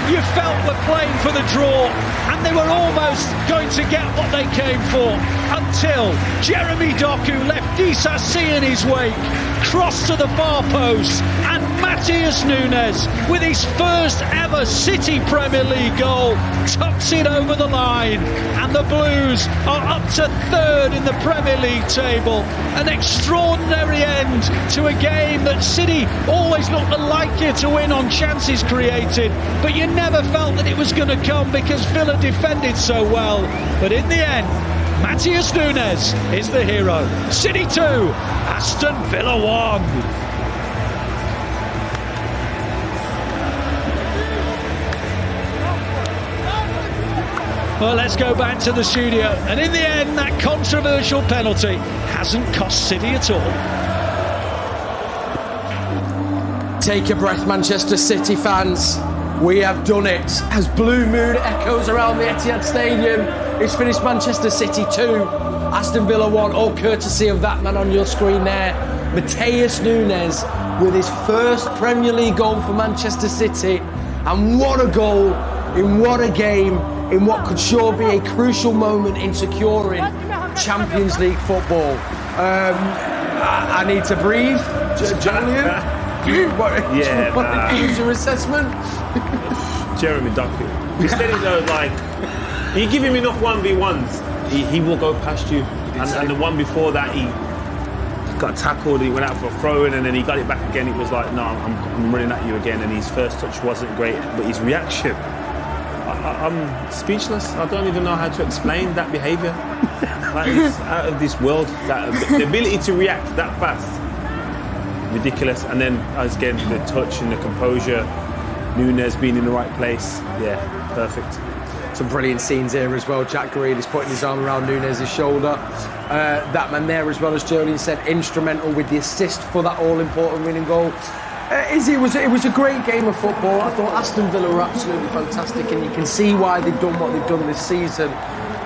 you felt were playing for the draw, and they were almost going to get what they came for, until Jeremy Doku left Izzy in his wake, crossed to the far post, and Matheus Nunes, with his first ever City Premier League goal, tucks it over the line, and the Blues are up to third in the Premier League table. An extraordinary end to a game that City always looked the likelier to win on chances created, but you never felt that it was going to come because Villa defended so well. But in the end, Matheus Nunes is the hero. City 2, Aston Villa 1. Well, let's go back to the studio. And in the end, that controversial penalty hasn't cost City at all. Take a breath, Manchester City fans. We have done it. As Blue Moon echoes around the Etihad Stadium, it's finished Manchester City 2, Aston Villa 1, all courtesy of that man on your screen there. Matheus Nunes with his first Premier League goal for Manchester City. And what a goal, in what a game, in what could sure be a crucial moment in securing Champions League football. I need to breathe. Joleon? What is your assessment? Jeremy Doku. Instead of those, like, you give him enough 1v1s, he will go past you. And the one before that, he got tackled, he went out for a throw-in, and then he got it back again. It was like, no, I'm running at you again. And his first touch wasn't great, but his reaction, I'm speechless. I don't even know how to explain that behaviour. Like, it's out of this world. The ability to react that fast, ridiculous. And then again, the touch and the composure, Nunes being in the right place, yeah, perfect. Some brilliant scenes here as well. Jack Grealish putting his arm around Nunes' shoulder. That man there, as well as Joleon said, instrumental with the assist for that all-important winning goal. Izzy, it was a great game of football. I thought Aston Villa were absolutely fantastic, and you can see why they've done what they've done this season.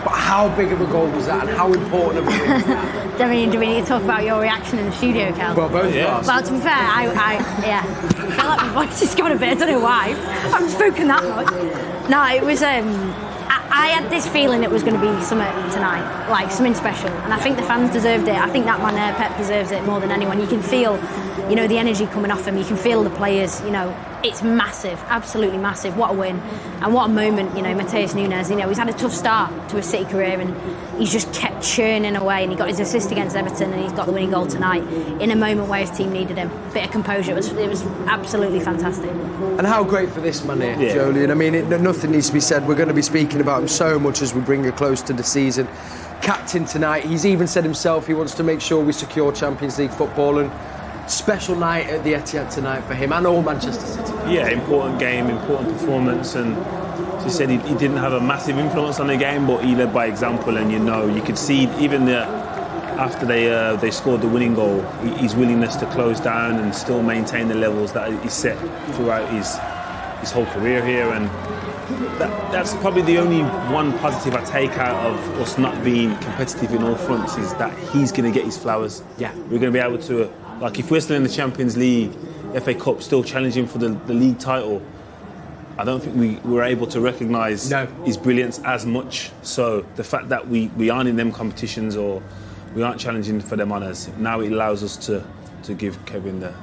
But how big of a goal was that, and how important of a goal was that? Do we need to talk about your reaction in the studio, Cal? Well, both of us. Well, to be fair, I feel like my voice is going a bit. I don't know why. I haven't spoken that much. No, it was. I had this feeling it was going to be something tonight, like something special, and I think the fans deserved it. I think that man there, Pep, deserves it more than anyone. You can feel, the energy coming off him. You can feel the players. It's massive, absolutely massive. What a win, and what a moment. Matheus Nunes. He's had a tough start to his City career, and he's just kept churning away. And he got his assist against Everton, and he's got the winning goal tonight in a moment where his team needed him. Bit of composure. It was absolutely fantastic. And how great for this man here, Joleon. I mean, nothing needs to be said. We're going to be speaking about him so much as we bring it close to the season. Captain tonight. He's even said himself he wants to make sure we secure Champions League football, and special night at the Etihad tonight for him and all Manchester City. Yeah, important game, important performance, and as you said, he didn't have a massive influence on the game, but he led by example, and you could see even after they scored the winning goal, his willingness to close down and still maintain the levels that he set throughout his whole career here, and that's probably the only one positive I take out of us not being competitive in all fronts, is that he's going to get his flowers. Yeah, we're going to be able to, like, if we're still in the Champions League, FA Cup, still challenging for the league title, I don't think we were able to recognise his brilliance as much. So the fact that we aren't in them competitions, or we aren't challenging for them honours, now it allows us to give Kevin the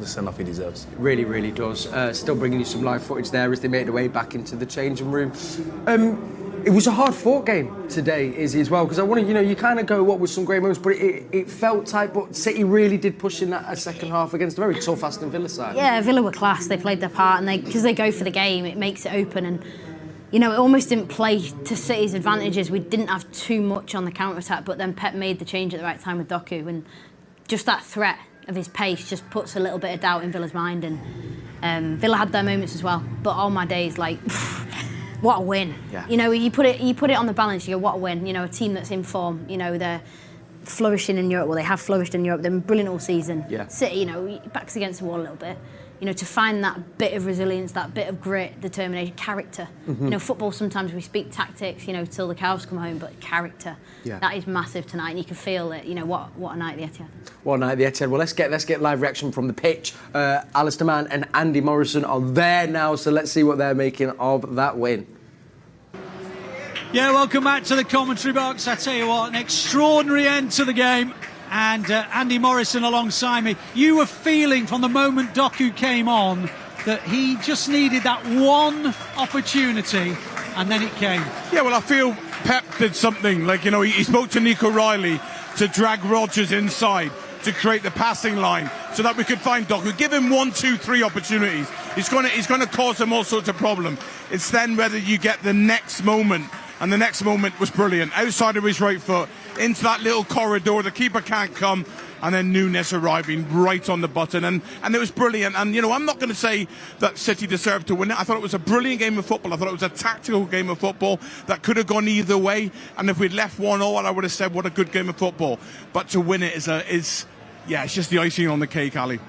send-off he deserves. It really, really does. Still bringing you some live footage there as they make their way back into the changing room. It was a hard-fought game today, Izzy, as well, because I wanted, you kind of go, what was some great moments, but it felt tight, but City really did push in that second half against a very tough Aston Villa side. Yeah, Villa were class. They played their part, and because they go for the game, it makes it open, and it almost didn't play to City's advantages. We didn't have too much on the counter-attack, but then Pep made the change at the right time with Doku, and just that threat of his pace just puts a little bit of doubt in Villa's mind, and Villa had their moments as well, but all my days, what a win. Yeah. You put it on the balance, you go, what a win. A team that's in form, they're flourishing in Europe. Well, they have flourished in Europe. They've been brilliant all season. Yeah. City, backs against the wall a little bit. to find that bit of resilience, that bit of grit, determination, character. Football, sometimes we speak tactics, till the cows come home, but character, that is massive tonight, and you can feel it. What a night at the Etihad. What a night at the Etihad. Well, let's get live reaction from the pitch. Alistair Mann and Andy Morrison are there now, so let's see what they're making of that win. Yeah, welcome back to the commentary box. I tell you what, an extraordinary end to the game. And Andy Morrison alongside me. You were feeling from the moment Doku came on that he just needed that one opportunity, and then it came. Yeah, well, I feel Pep did something. He spoke to Nico Riley to drag Rodgers inside to create the passing line so that we could find Doku. Give him 1, 2, 3 opportunities. He's going to cause him all sorts of problems. It's then whether you get the next moment. And the next moment was brilliant. Outside of his right foot, into that little corridor, the keeper can't come, and then Nunes arriving right on the button. And it was brilliant. And, I'm not going to say that City deserved to win it. I thought it was a brilliant game of football. I thought it was a tactical game of football that could have gone either way. And if we'd left 1-0, I would have said, what a good game of football. But to win it it's just the icing on the cake, Ali.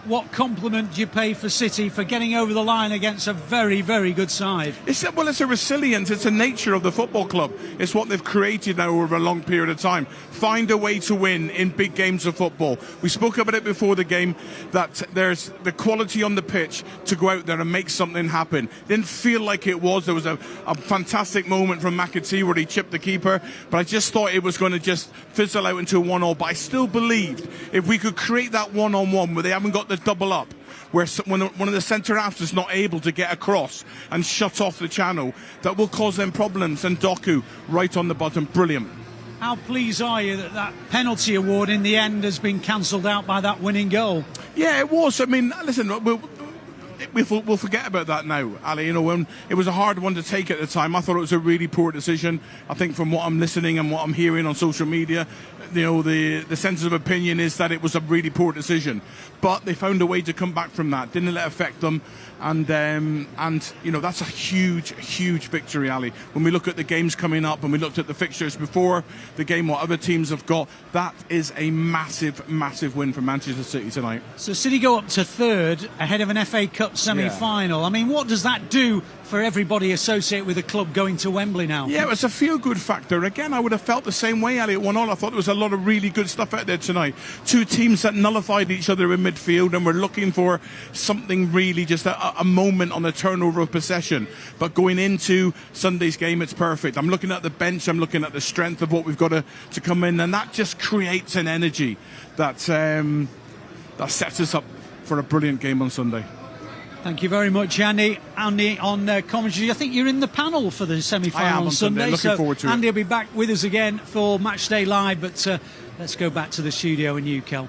What compliment do you pay for City for getting over the line against a very, very good side? It's a resilience. It's a nature of the football club. It's what they've created now over a long period of time. Find a way to win in big games of football. We spoke about it before the game, that there's the quality on the pitch to go out there and make something happen. Didn't feel like it was. There was a fantastic moment from McAtee where he chipped the keeper, but I just thought it was going to just fizzle out into a 1-0. But I still believed if we could create that one-on-one where they haven't got the double up, where one of the centre halves is not able to get across and shut off the channel, that will cause them problems. And Doku right on the bottom, brilliant. How pleased are you that penalty award in the end has been cancelled out by that winning goal? Yeah, it was. I mean, listen, we'll forget about that now, Ali. When it was a hard one to take at the time, I thought it was a really poor decision. I think from what I'm listening and what I'm hearing on social media, the sense of opinion is that it was a really poor decision. But they found a way to come back from that. Didn't let it affect them. And that's a huge victory, Ali. When we look at the games coming up and we looked at the fixtures before the game, what other teams have got, that is a massive win for Manchester City tonight. So City go up to third ahead of an FA Cup semi-final. Yeah. I mean, what does that do for everybody associated with the club going to Wembley now? Yeah, it's a feel-good factor. Again, I would have felt the same way, Ali, at 1-0. I thought there was a lot of really good stuff out there tonight. Two teams that nullified each other in midfield and were looking for something really, just a moment on the turnover of possession. But going into Sunday's game, it's perfect. I'm looking at the bench, I'm looking at the strength of what we've got to come in, and that just creates an energy that sets us up for a brilliant game on Sunday. Thank you very much, Andy. Andy on commentary. I think you're in the panel for the semi-final on Sunday. Looking forward to it. Andy will be back with us again for Matchday Live, but let's go back to the studio in Kel.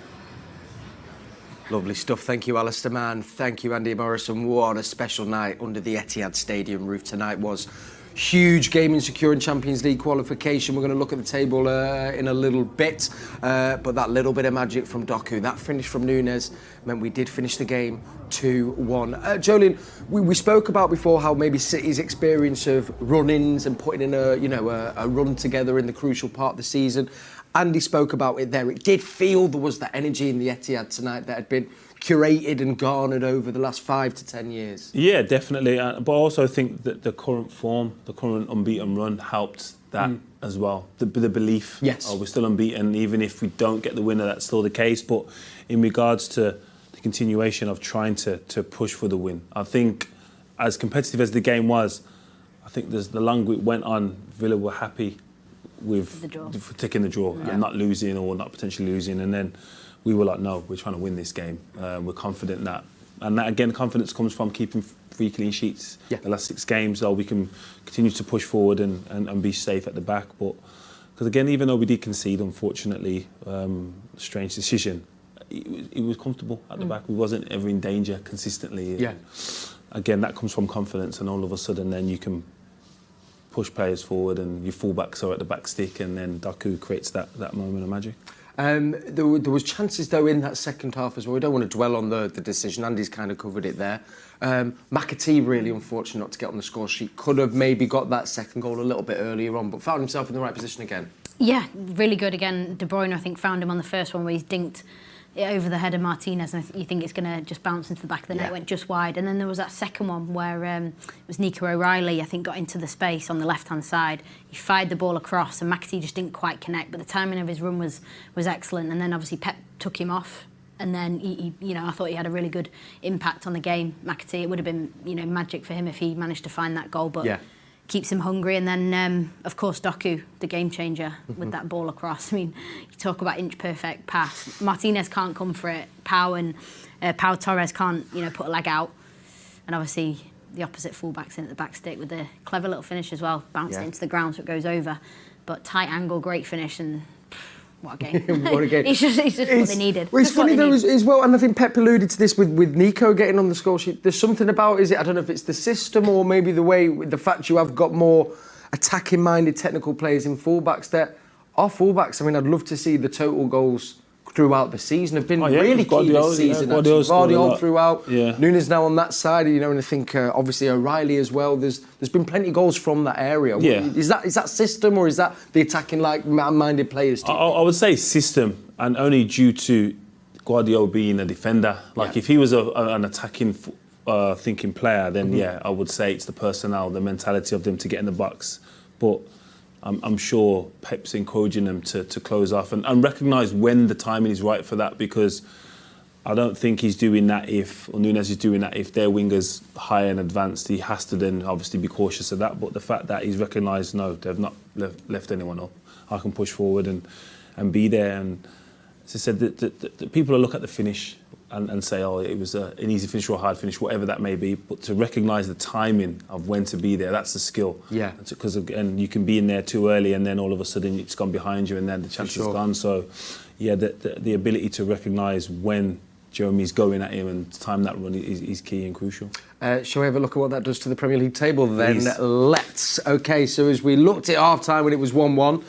Lovely stuff. Thank you, Alistair Mann. Thank you, Andy Morrison. What a special night under the Etihad Stadium roof tonight was. Huge game in securing Champions League qualification. We're going to look at the table in a little bit. But that little bit of magic from Doku, that finish from Nunes, meant we did finish the game 2-1. Joleon, we spoke about before how maybe City's experience of run-ins and putting in a run together in the crucial part of the season. Andy spoke about it there. It did feel there was that energy in the Etihad tonight that had been curated and garnered over the last 5 to 10 years. Yeah, definitely. But I also think that the current form, the current unbeaten run helped that as well. The belief, yes, we're still unbeaten, even if we don't get the winner, that's still the case. But in regards to the continuation of trying to push for the win, I think as competitive as the game was, I think the longer it went on, Villa were happy with taking the draw and not losing or not potentially losing. And then we were like, no, we're trying to win this game. We're confident that. And that, again, confidence comes from keeping 3 clean sheets the last 6 games, so we can continue to push forward and be safe at the back. But because, again, even though we did concede, unfortunately, strange decision, it was comfortable at the back. We wasn't ever in danger consistently. Yeah. Again, that comes from confidence, and all of a sudden then you can push players forward and your fullbacks are at the back stick, and then Doku creates that moment of magic. There was chances though in that second half as well. We don't want to dwell on the decision. Andy's kind of covered it there. McAtee really unfortunate not to get on the score sheet. Could have maybe got that second goal a little bit earlier on, but found himself in the right position again. Yeah, really good again. De Bruyne, I think, found him on the first one where he's dinked over the head of Martinez, and you think it's going to just bounce into the back of the net. It went just wide. And then there was that second one where it was Nico O'Reilly, I think, got into the space on the left-hand side. He fired the ball across, and McAtee just didn't quite connect, but the timing of his run was excellent. And then obviously Pep took him off, and then he I thought he had a really good impact on the game. McAtee, it would have been magic for him if he managed to find that goal, but keeps him hungry. And then of course Doku, the game changer, with that ball across. I mean, you talk about inch perfect pass. Martinez can't come for it. Pau Torres can't put a leg out, and obviously the opposite fullback's in at the back stick with a clever little finish as well, bounced it into the ground so it goes over. But tight angle, great finish, and what a game. What a game. It's just what they needed. Well, it's funny though as well, and I think Pep alluded to this with Nico getting on the score sheet. There's something about, I don't know if it's the system or maybe the fact you have got more attacking-minded technical players in fullbacks that are fullbacks. I mean, I'd love to see the total goals throughout the season have been really key this season. Guardiola throughout. Nunes now on that side, and I think obviously O'Reilly as well. There's been plenty of goals from that area. Is that system, or is that the attacking minded players? I would say system, and only due to Guardiola being a defender. If he was an attacking thinking player, then I would say it's the personnel, the mentality of them to get in the box. But I'm sure Pep's encouraging them to close off and recognise when the timing is right for that, because I don't think he's doing that or Nunes is doing that if their winger's high and advanced. He has to then obviously be cautious of that. But the fact that he's recognised, no, they've not left anyone up. I can push forward and be there. And as I said, the people will look at the finish and say, oh, it was an easy finish or a hard finish, whatever that may be. But to recognise the timing of when to be there, that's the skill. Yeah. Because again, you can be in there too early, and then all of a sudden it's gone behind you, and then the chance is gone. So, yeah, the ability to recognise when Jeremy's going at him and time that run is key and crucial. Shall we have a look at what that does to the Premier League table then? Please. Let's. OK, so as we looked at half-time when it was 1-1,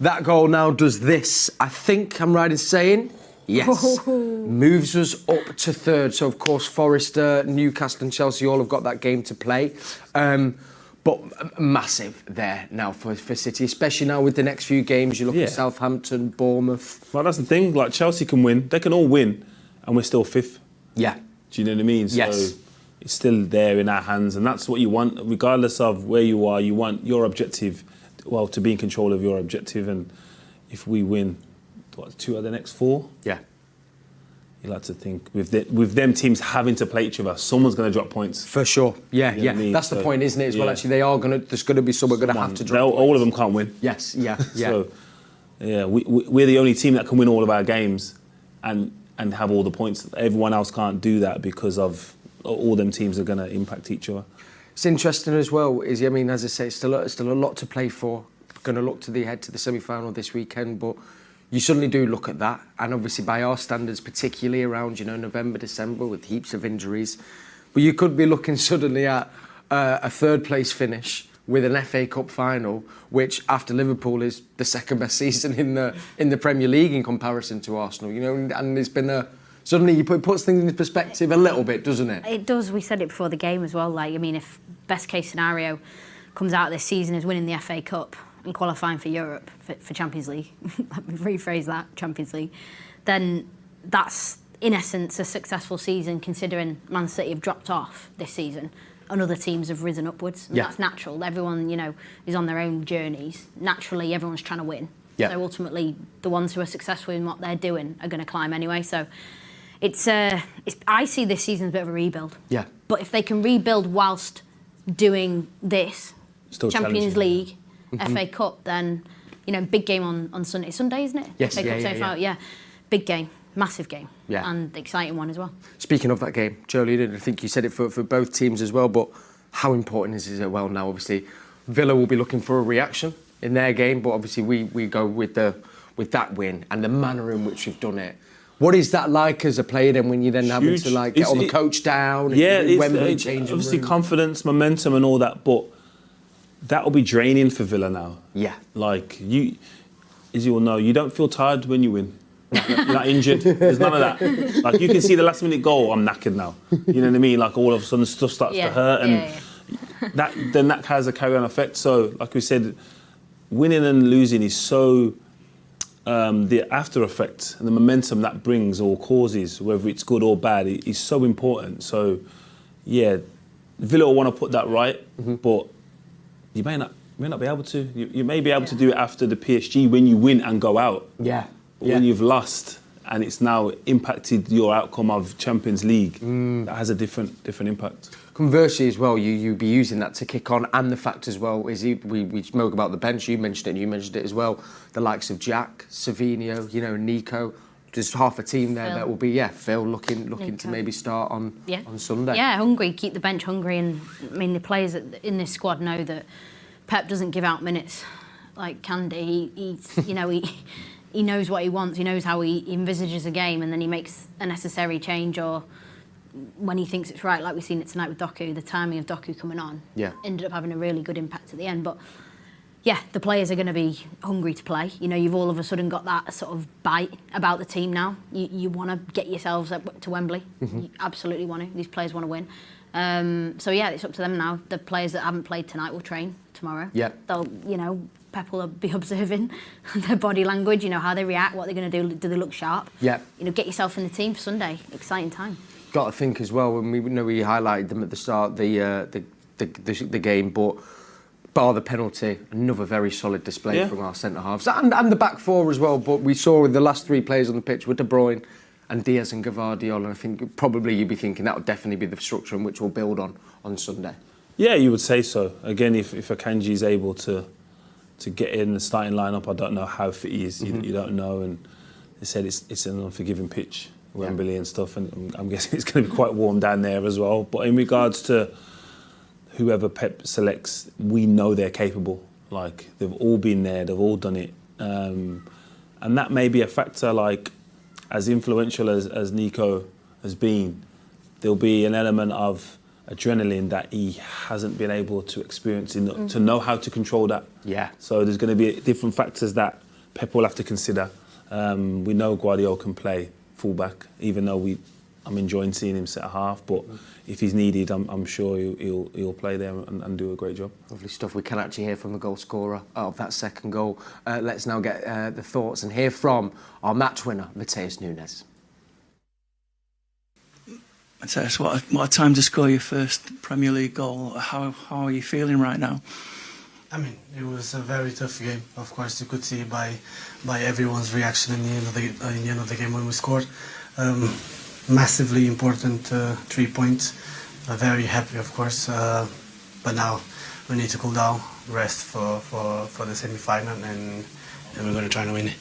that goal now does this. I think I'm right in saying... Yes, moves us up to third. So, of course, Forest, Newcastle and Chelsea all have got that game to play. But massive there now for City, especially now with the next few games. You look at Southampton, Bournemouth. Well, that's the thing. Like, Chelsea can win. They can all win, and we're still fifth. Yeah. Do you know what I mean? Yes. So it's still there in our hands, and that's what you want. Regardless of where you are, you want your objective, to be in control of your objective. And if we win... 2 of the next 4? Yeah. You like to think with them teams having to play each other, someone's going to drop points. For sure. Yeah, you know what I mean? That's the point, isn't it? As well, actually, there's going to be someone going to have to drop points. All of them can't win. Yes, yeah. So, we're the only team that can win all of our games and have all the points. Everyone else can't do that because of all them teams are going to impact each other. It's interesting as well, Izzy. I mean, as I say, it's still a lot to play for. Going to look to the head to the semi-final this weekend, but you suddenly do look at that, and obviously by our standards, particularly around November, December, with heaps of injuries, but you could be looking suddenly at a third place finish with an FA Cup final, which after Liverpool is the second best season in the Premier League in comparison to Arsenal. And it's been suddenly it puts things into perspective a little bit, doesn't it? It does. We said it before the game as well. If best case scenario comes out this season is winning the FA Cup and qualifying for Europe, for Champions League, let me rephrase that, Champions League, then that's, in essence, a successful season, considering Man City have dropped off this season and other teams have risen upwards. And that's natural. Everyone, is on their own journeys. Naturally, everyone's trying to win. Yeah. So ultimately, the ones who are successful in what they're doing are going to climb anyway. So I see this season as a bit of a rebuild. Yeah. But if they can rebuild whilst doing this, still Champions League, FA Cup, then, big game on Sunday. Sunday, isn't it? Yes, yeah. Big game, massive game, and exciting one as well. Speaking of that game, Joleon, I think you said it for both teams as well, but how important is it? Well, now, obviously, Villa will be looking for a reaction in their game, but obviously we go with that win and the manner in which we've done it. What is that like as a player then when you then having to get all the coach down? It's obviously confidence, momentum and all that, but that will be draining for Villa now. Yeah. As you all know, you don't feel tired when you win. You're not injured. There's none of that. You can see the last minute goal, I'm knackered now. You know what I mean? All of a sudden stuff starts to hurt, and that has a carry-on effect. So, like we said, winning and losing is so the after effect and the momentum that brings or causes, whether it's good or bad, is so important. So, yeah, Villa will want to put that right, but you may not be able to. You may be able to do it after the PSG when you win and go out. Yeah. When you've lost and it's now impacted your outcome of Champions League, that has a different impact. Conversely as well, you'd be using that to kick on, and the fact as well is we spoke about the bench. You mentioned it, and you mentioned it as well. The likes of Jack, Savinho, Nico. There's half a team there that will be Phil looking to maybe start on Sunday. Yeah, hungry, keep the bench hungry, and I mean the players in this squad know that Pep doesn't give out minutes like Candy. He knows what he wants. He knows how he envisages a game, and then he makes a necessary change or when he thinks it's right, like we've seen it tonight with Doku. The timing of Doku coming on ended up having a really good impact at the end. But yeah, the players are going to be hungry to play. You've all of a sudden got that sort of bite about the team now. You want to get yourselves up to Wembley. You absolutely want to. These players want to win. So yeah, it's up to them now. The players that haven't played tonight will train tomorrow. Yeah, they'll Pep will be observing their body language. How they react, what they're going to do. Do they look sharp? Yeah. Get yourself in the team for Sunday. Exciting time. Got to think as well, when we highlighted them at the start the game, but bar the penalty, another very solid display from our centre halves and the back four as well. But we saw the last three players on the pitch with De Bruyne and Diaz and Gvardiol, and I think probably you'd be thinking that would definitely be the structure in which we'll build on Sunday. Yeah, you would say so. Again, if Akanji is able to get in the starting lineup, I don't know how fit he is. You don't know, and they said it's an unforgiving pitch. Wembley and stuff, and I'm guessing it's going to be quite warm down there as well. But in regards to whoever Pep selects, we know they're capable. Like, they've all been there, they've all done it. And that may be a factor, like, as influential as Nico has been, there'll be an element of adrenaline that he hasn't been able to experience to know how to control that. Yeah. So there's going to be different factors that Pep will have to consider. We know Gvardiol can play fullback, even though I'm enjoying seeing him centre half, but if he's needed, I'm sure he'll play there and do a great job. Lovely stuff. We can actually hear from the goal scorer of that second goal. Let's now get the thoughts and hear from our match winner, Matheus Nunes. Matheus, what a time to score your first Premier League goal. How are you feeling right now? I mean, it was a very tough game. Of course, you could see by everyone's reaction in the end of the game when we scored. Massively important 3 points. Very happy, of course. But now we need to cool down, rest for the semi-final, and we're going to try and win it.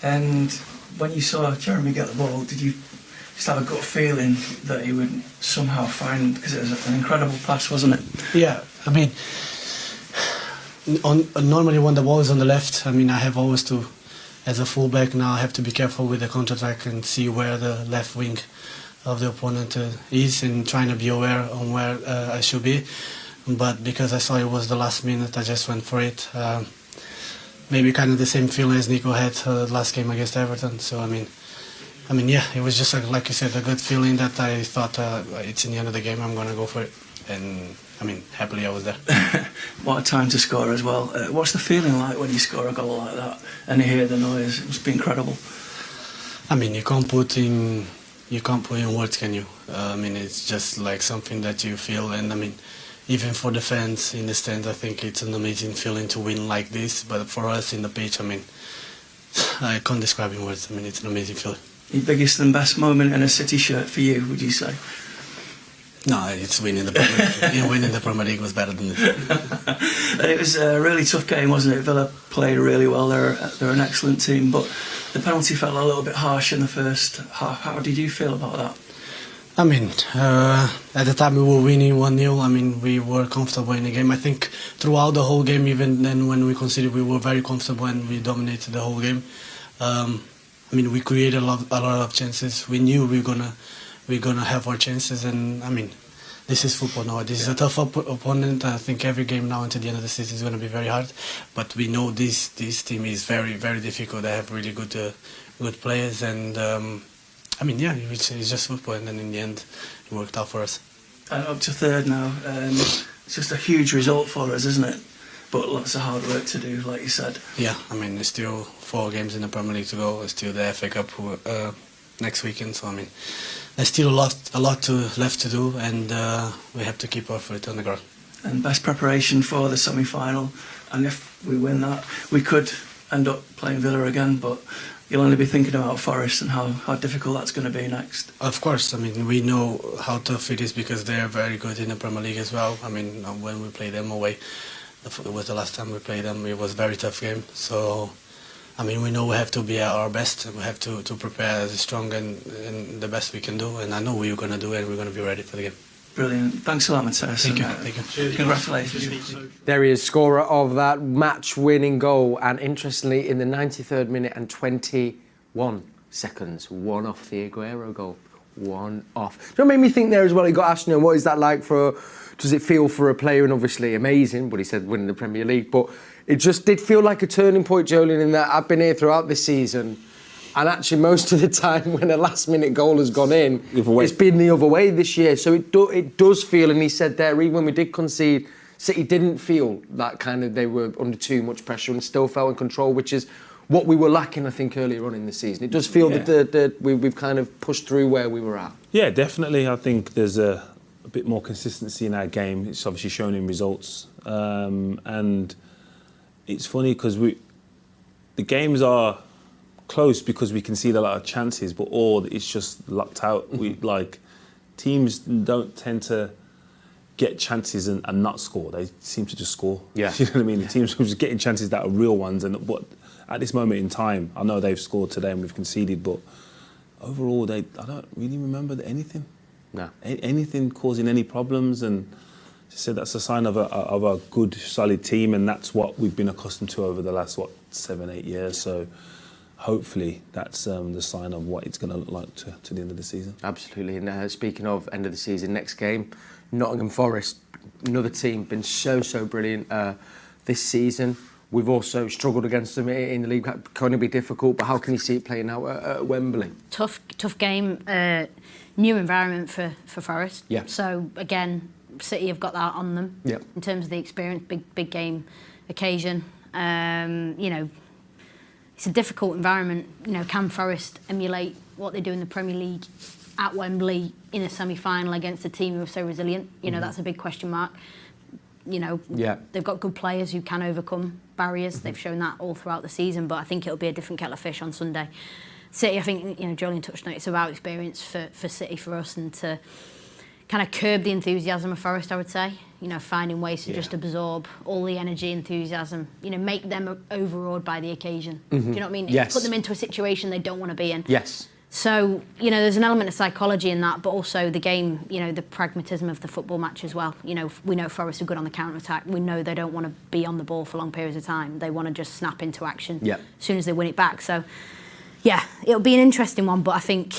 And when you saw Jeremy get the ball, did you just have a gut feeling that he would somehow find? Because it was an incredible pass, wasn't it? Yeah, I mean. Normally when the ball is on the left, I mean, I have always to, as a fullback now, I have to be careful with the counter-attack and see where the left wing of the opponent is, and trying to be aware on where I should be. But because I saw it was the last minute, I just went for it. Maybe kind of the same feeling as Nico had last game against Everton. So I mean, yeah, it was just like you said, a good feeling that I thought it's in the end of the game, I'm going to go for it. And I mean, happily I was there. What a time to score as well. What's the feeling like when you score a goal like that and you hear the noise? It must be incredible. I mean, you can't put in words, can you? I mean, it's just like something that you feel, and I mean, even for the fans in the stands, I think it's an amazing feeling to win like this. But for us in the pitch, I mean, I can't describe in words. I mean, it's an amazing feeling. Your biggest and best moment in a City shirt for you, would you say? No, it's winning the Premier League. Winning the Premier League was better than this. And it was a really tough game, wasn't it? Villa played really well. They're an excellent team, but the penalty felt a little bit harsh in the first half. How did you feel about that? I mean, at the time we were winning 1-0. I mean, we were comfortable in the game. I think throughout the whole game, even then when we conceded, we were very comfortable and we dominated the whole game. I mean, we created a lot of chances. We knew we were gonna have our chances, and I mean, this is football now. This is a tough opponent. I think every game now until the end of the season is going to be very hard. But we know this team is very, very difficult. They have really good players, and I mean, yeah, it's just football. And then in the end, it worked out for us. And up to third now. It's just a huge result for us, isn't it? but lots of hard work to do, like you said. Yeah, I mean, there's still 4 games in the Premier League to go. There's still the FA Cup next weekend. So I mean, there's still a lot left to do, and we have to keep our foot on the ground. And best preparation for the semi-final. And if we win that, we could end up playing Villa again, but you'll only be thinking about Forest and how difficult that's going to be next. Of course, I mean, we know how tough it is because they are very good in the Premier League as well. I mean, when we play them away, it was the last time we played them, it was a very tough game. So, I mean, we know we have to be at our best, and we have to prepare as strong and the best we can do, and I know we're going to do it, and we're going to be ready for the game. Brilliant. Thanks a lot, Matheus. Thank you. Congratulations. There he is, scorer of that match-winning goal, and interestingly, in the 93rd minute and 21 seconds, one off the Aguero goal. One off. Do you know what made me think there as well? He got asked, what is that like does it feel for a player? And obviously amazing, but he said winning the Premier League. But it just did feel like a turning point, Joleon, in that I've been here throughout this season. And actually, most of the time when a last-minute goal has gone in, it's been the other way this year. So it does feel, and he said there, even when we did concede, City didn't feel that kind of they were under too much pressure and still felt in control, which is what we were lacking, I think, earlier on in the season. It does feel that we've kind of pushed through where we were at. Yeah, definitely. I think there's a bit more consistency in our game. It's obviously shown in results. And it's funny because the games are close because we concede a lot of chances, but it's just lucked out. Teams don't tend to get chances and not score. They seem to just score. Yeah. You know what I mean? The teams are just getting chances that are real ones, but at this moment in time, I know they've scored today and we've conceded, but overall, I don't really remember anything. No. Anything causing any problems, and as I said, that's a sign of a good, solid team, and that's what we've been accustomed to over the last 7-8 years. So hopefully that's the sign of what it's going to look like to the end of the season. Absolutely. And speaking of end of the season, next game, Nottingham Forest, another team, been so brilliant this season. We've also struggled against them in the league. Can it be difficult? But how can you see it playing out at Wembley? Tough game. New environment for Forest. Yeah. So again, City have got that on them. Yeah. In terms of the experience, big game occasion. It's a difficult environment. Can Forest emulate what they do in the Premier League at Wembley in a semi-final against a team who are so resilient? That's a big question mark. They've got good players who can overcome barriers. They've shown that all throughout the season, but I think it'll be a different kettle of fish on Sunday. City, I think, Joleon touched on it, it's about experience for City, for us, and to kind of curb the enthusiasm of Forest, I would say. Finding ways to just absorb all the energy, enthusiasm, make them overawed by the occasion. Do you know what I mean? Yes. Put them into a situation they don't want to be in. Yes. So, there's an element of psychology in that, but also the game, the pragmatism of the football match as well. We know Forest are good on the counter-attack. We know they don't want to be on the ball for long periods of time. They want to just snap into action as soon as they win it back. So, it'll be an interesting one, but I think,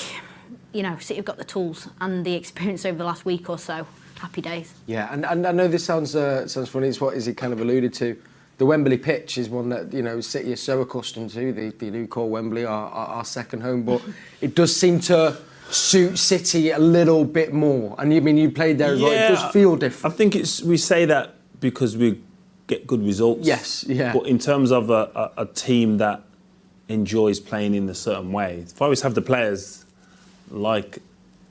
City have got the tools and the experience over the last week or so. Happy days. Yeah, and I know this sounds funny. It's what Izzy kind of alluded to. The Wembley pitch is one that City is so accustomed to. They do call Wembley our second home, but it does seem to suit City a little bit more. And you played there as well. It does feel different. I think we say that because we get good results. Yes, yeah. But in terms of a team that enjoys playing in a certain way, Forest have the players like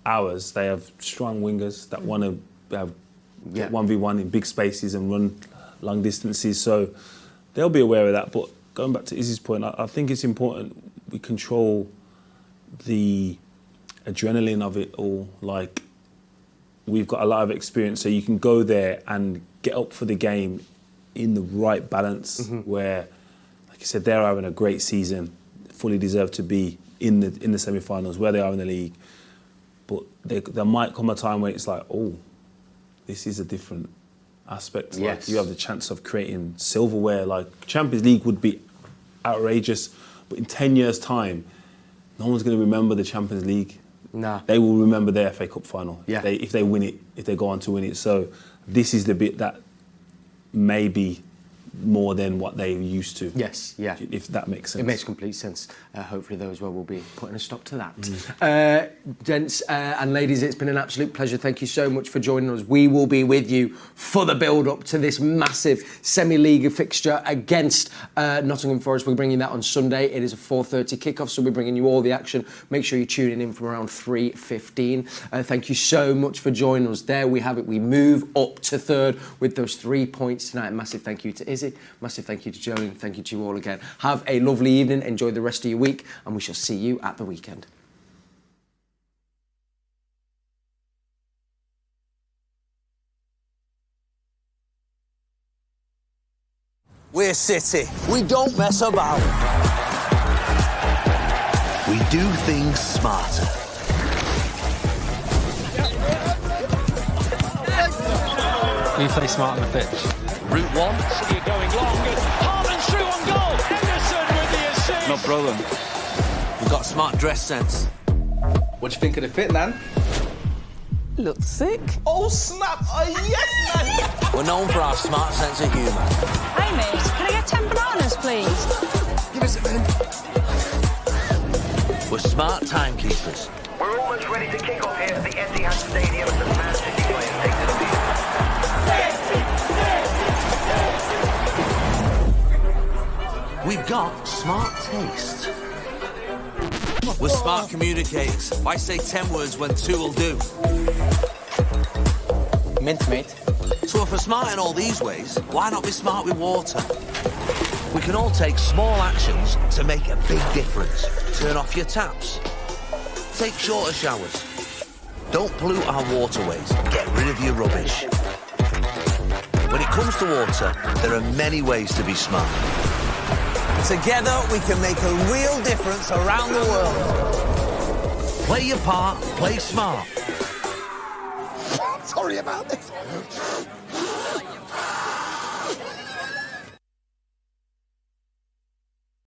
ours. They have strong wingers that want to have 1v1 in big spaces and run long distances, so they'll be aware of that. But going back to Izzy's point, I think it's important we control the adrenaline of it all. We've got a lot of experience, so you can go there and get up for the game in the right balance, where, like I said, they're having a great season, fully deserve to be in the semi-finals where they are in the league. But there might come a time where it's like, this is a different aspect. Yes. You have the chance of creating silverware. Champions League would be outrageous, but in 10 years' time, no one's going to remember the Champions League. Nah. They will remember their FA Cup final if they win it, if they go on to win it. So this is the bit that maybe more than what they used to. Yes, yeah. If that makes sense. It makes complete sense. Hopefully, though, as well, will be putting a stop to that. Gents and ladies, it's been an absolute pleasure. Thank you so much for joining us. We will be with you for the build-up to this massive semi-league fixture against Nottingham Forest. We're bringing that on Sunday. It is a 4:30 kickoff, so we're bringing you all the action. Make sure you're tuning in from around 3:15. Thank you so much for joining us. There we have it. We move up to third with those 3 points tonight. Massive thank you to Izzy. Massive thank you to Joleon. Thank you to you all again. Have a lovely evening. Enjoy the rest of your week, and we shall see you at the weekend. We're City. We don't mess about. We do things smarter. We play smart on the pitch. Route 1. City are going long, and Haaland's through on goal. Henderson with the assist. No problem. We've got smart dress sense. What do you think of the fit, Nan? Looks sick. Oh, snap! Oh, yes, Nan! We're known for our smart sense of humour. Hey, mate, can I get 10 bananas, please? Give us a minute. We're smart timekeepers. We're almost ready to kick off here at the Etihad Stadium as the Man City players take to the field. We've got smart taste. We're smart communicators. Why say 10 words when 2 will do? Mint, mate. So if we're smart in all these ways, why not be smart with water? We can all take small actions to make a big difference. Turn off your taps. Take shorter showers. Don't pollute our waterways. Get rid of your rubbish. When it comes to water, there are many ways to be smart. Together, we can make a real difference around the world. Play your part, play smart. Sorry about this.